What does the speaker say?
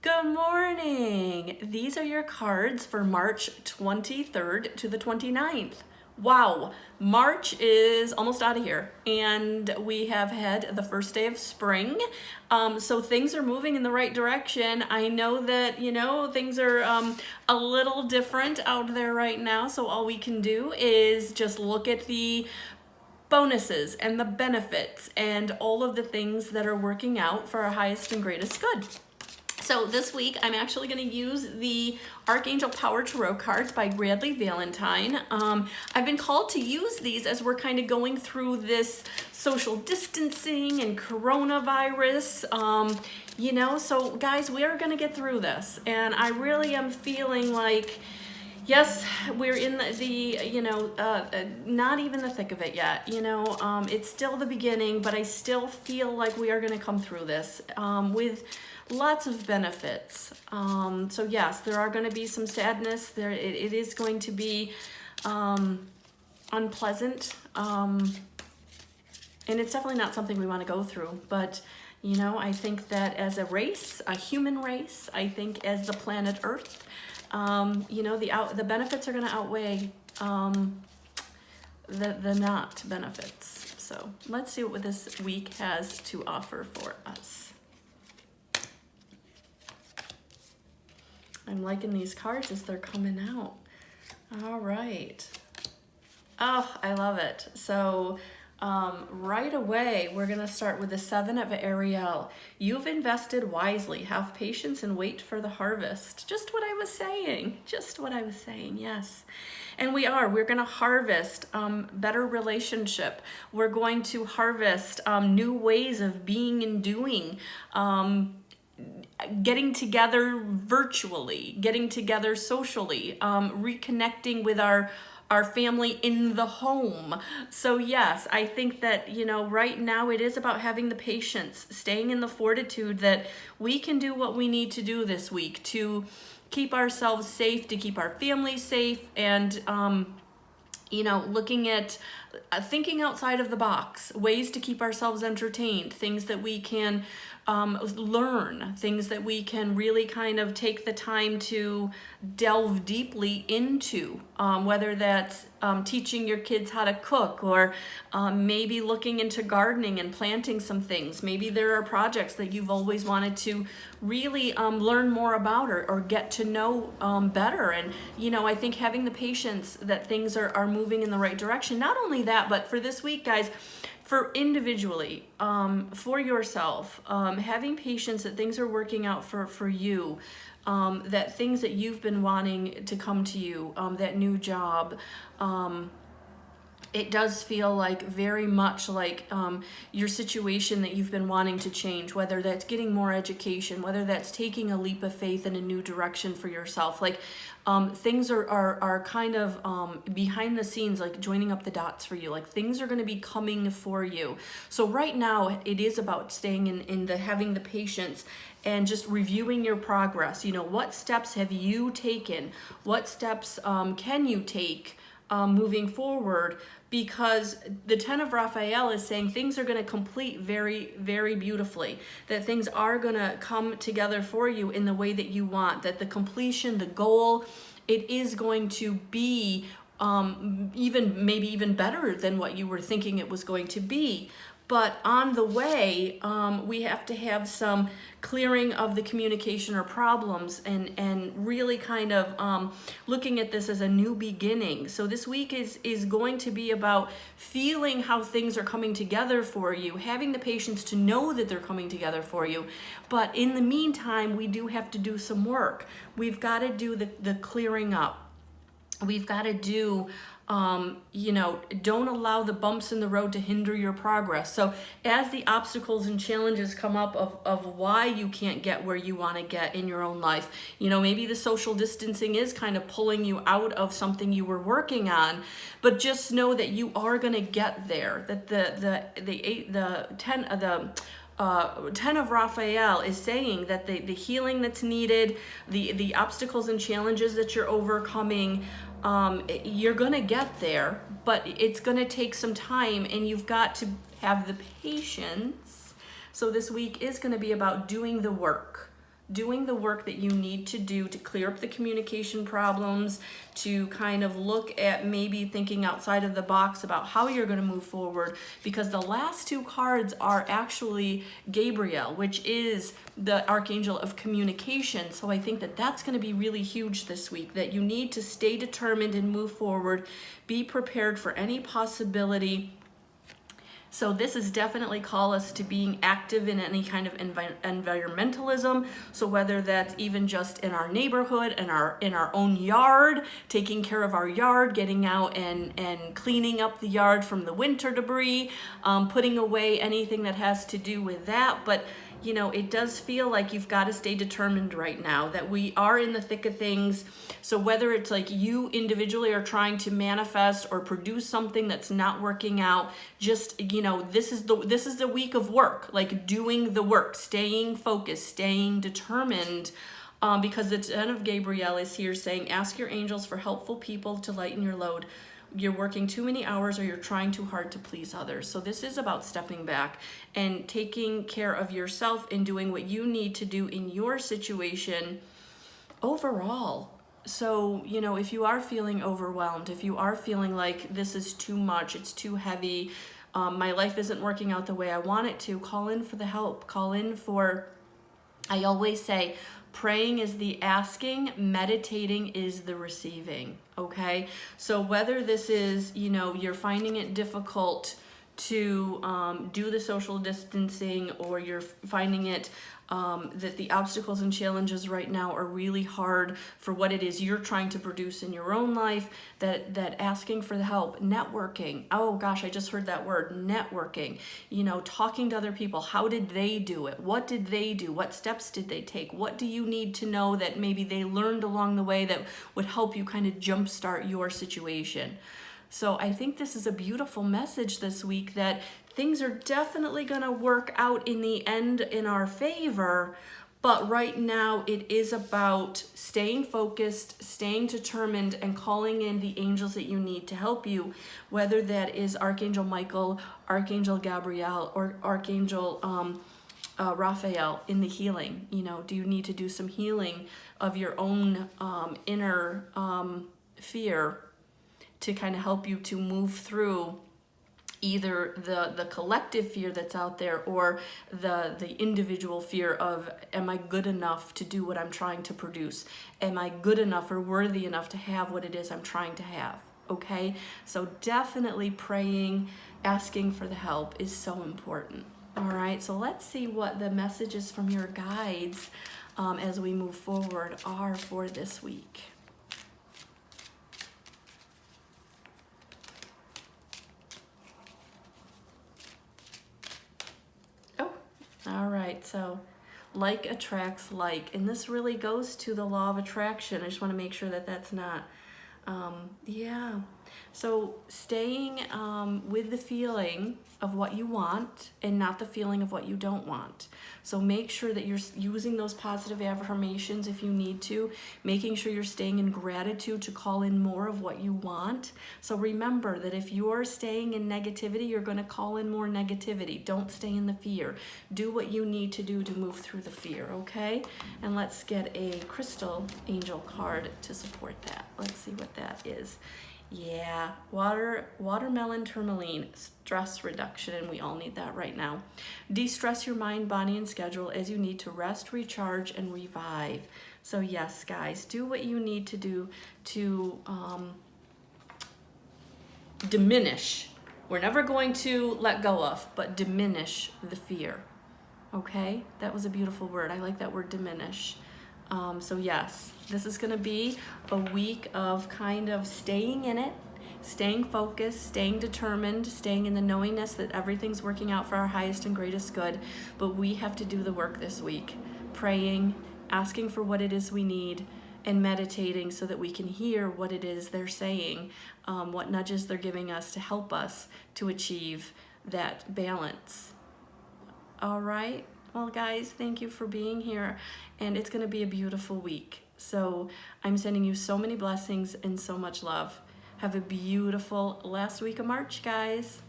Good morning. These are your cards for March 23rd to the 29th. Wow, March is almost out of here, and we have had the first day of spring. So things are moving in the right direction. I know that, things are a little different out there right now. So all we can do is just look at the bonuses and the benefits and all of the things that are working out for our highest and greatest good. So this week, I'm actually going to use the Archangel Power Tarot cards by Bradley Valentine. I've been called to use these as we're kind of going through this social distancing and coronavirus. So guys, we are going to get through this. And I really am feeling like, yes, we're in not even the thick of it yet. It's still the beginning, but I still feel like we are going to come through this with lots of benefits. So yes, there are going to be some sadness. It is going to be unpleasant, and it's definitely not something we want to go through. But I think that as a race, a human race, I think as the planet Earth, the benefits are going to outweigh the not benefits. So let's see what this week has to offer for us. I'm liking these cards as they're coming out. All right. Oh, I love it. So right away, we're going to start with the Seven of Ariel. You've invested wisely. Have patience and wait for the harvest. Just what I was saying. Yes. And we're going to harvest better relationship. We're going to harvest new ways of being and doing. Getting together virtually, getting together socially, reconnecting with our family in the home. So yes, I think that, right now it is about having the patience, staying in the fortitude that we can do what we need to do this week to keep ourselves safe, to keep our family safe, and, looking at thinking outside of the box, ways to keep ourselves entertained, things that we can learn, things that we can really kind of take the time to delve deeply into, whether that's teaching your kids how to cook, or maybe looking into gardening and planting some things. Maybe there are projects that you've always wanted to really learn more about, or get to know better. And I think having the patience that things are moving in the right direction. Not only that, but for this week, guys, for individually, for yourself, having patience that things are working out for you, that things that you've been wanting to come to you, that new job, it does feel like very much like your situation that you've been wanting to change, whether that's getting more education, whether that's taking a leap of faith in a new direction for yourself. Like things are kind of behind the scenes, like joining up the dots for you. Like things are going to be coming for you. So right now it is about staying in having the patience and just reviewing your progress. What steps have you taken? What steps can you take moving forward? Because the Ten of Raphael is saying things are going to complete very, very beautifully, that things are going to come together for you in the way that you want, that the completion, the goal, it is going to be maybe even better than what you were thinking it was going to be. But on the way, we have to have some clearing of the communication or problems, and really kind of looking at this as a new beginning. So this week is going to be about feeling how things are coming together for you, having the patience to know that they're coming together for you. But in the meantime, we do have to do some work. We've got to do the clearing up. We've got to do don't allow the bumps in the road to hinder your progress. So as the obstacles and challenges come up of why you can't get where you want to get in your own life, maybe the social distancing is kind of pulling you out of something you were working on, but just know that you are going to get there, that the Ten of Raphael is saying that the healing that's needed, the obstacles and challenges that you're overcoming, you're going to get there, but it's going to take some time, and you've got to have the patience. So this week is going to be about doing the work, doing the work that you need to do to clear up the communication problems, to kind of look at maybe thinking outside of the box about how you're going to move forward, because the last two cards are actually Gabriel, which is the archangel of communication. So I think that that's going to be really huge this week, that you need to stay determined and move forward, be prepared for any possibility. So this is definitely call us to being active in any kind of environmentalism. So whether that's even just in our neighborhood, in our own yard, taking care of our yard, getting out and cleaning up the yard from the winter debris, putting away anything that has to do with that. But you know, it does feel like you've got to stay determined right now, that we are in the thick of things. So whether it's like you individually are trying to manifest or produce something that's not working out, just, you know, this is the week of work, like doing the work, staying focused, staying determined. Because the Ten of Gabriel is here saying, ask your angels for helpful people to lighten your load. You're working too many hours or you're trying too hard to please others. So this is about stepping back and taking care of yourself and doing what you need to do in your situation overall. So, you know, if you are feeling overwhelmed, if you are feeling like this is too much, it's too heavy, my life isn't working out the way I want it to, call in for the help. Call in for, I always say, praying is the asking, meditating is the receiving, okay? So whether this is, you know, you're finding it difficult to do the social distancing, or you're finding it that the obstacles and challenges right now are really hard for what it is you're trying to produce in your own life, that asking for the help, networking. Oh gosh, I just heard that word, networking. You know, talking to other people. How did they do it? What did they do? What steps did they take? What do you need to know that maybe they learned along the way that would help you kind of jumpstart your situation? So I think this is a beautiful message this week, that things are definitely going to work out in the end in our favor. But right now it is about staying focused, staying determined, and calling in the angels that you need to help you, whether that is Archangel Michael, Archangel Gabriel, or Archangel Raphael in the healing. You know, do you need to do some healing of your own inner fear to kind of help you to move through either the collective fear that's out there, or the individual fear of, am I good enough to do what I'm trying to produce? Am I good enough or worthy enough to have what it is I'm trying to have? Okay, so definitely praying, asking for the help is so important. All right, so let's see what the messages from your guides as we move forward are for this week. All right, so like attracts like, and this really goes to the law of attraction. I just want to make sure that that's not, yeah. So staying with the feeling of what you want and not the feeling of what you don't want. So make sure that you're using those positive affirmations if you need to, making sure you're staying in gratitude to call in more of what you want. So remember that if you're staying in negativity, you're going to call in more negativity. Don't stay in the fear. Do what you need to do to move through the fear, okay? And let's get a crystal angel card to support that. Let's see what that is. Yeah, watermelon tourmaline, stress reduction, and we all need that right now. De-stress your mind, body, and schedule as you need to rest, recharge, and revive. So yes, guys, do what you need to do to diminish. We're never going to let go of, but diminish the fear. Okay, that was a beautiful word. I like that word, diminish. So yes, this is going to be a week of kind of staying in it, staying focused, staying determined, staying in the knowingness that everything's working out for our highest and greatest good. But we have to do the work this week, praying, asking for what it is we need, and meditating so that we can hear what it is they're saying, what nudges they're giving us to help us to achieve that balance. All right. Well, guys, thank you for being here, and it's going to be a beautiful week. So I'm sending you so many blessings and so much love. Have a beautiful last week of March, guys.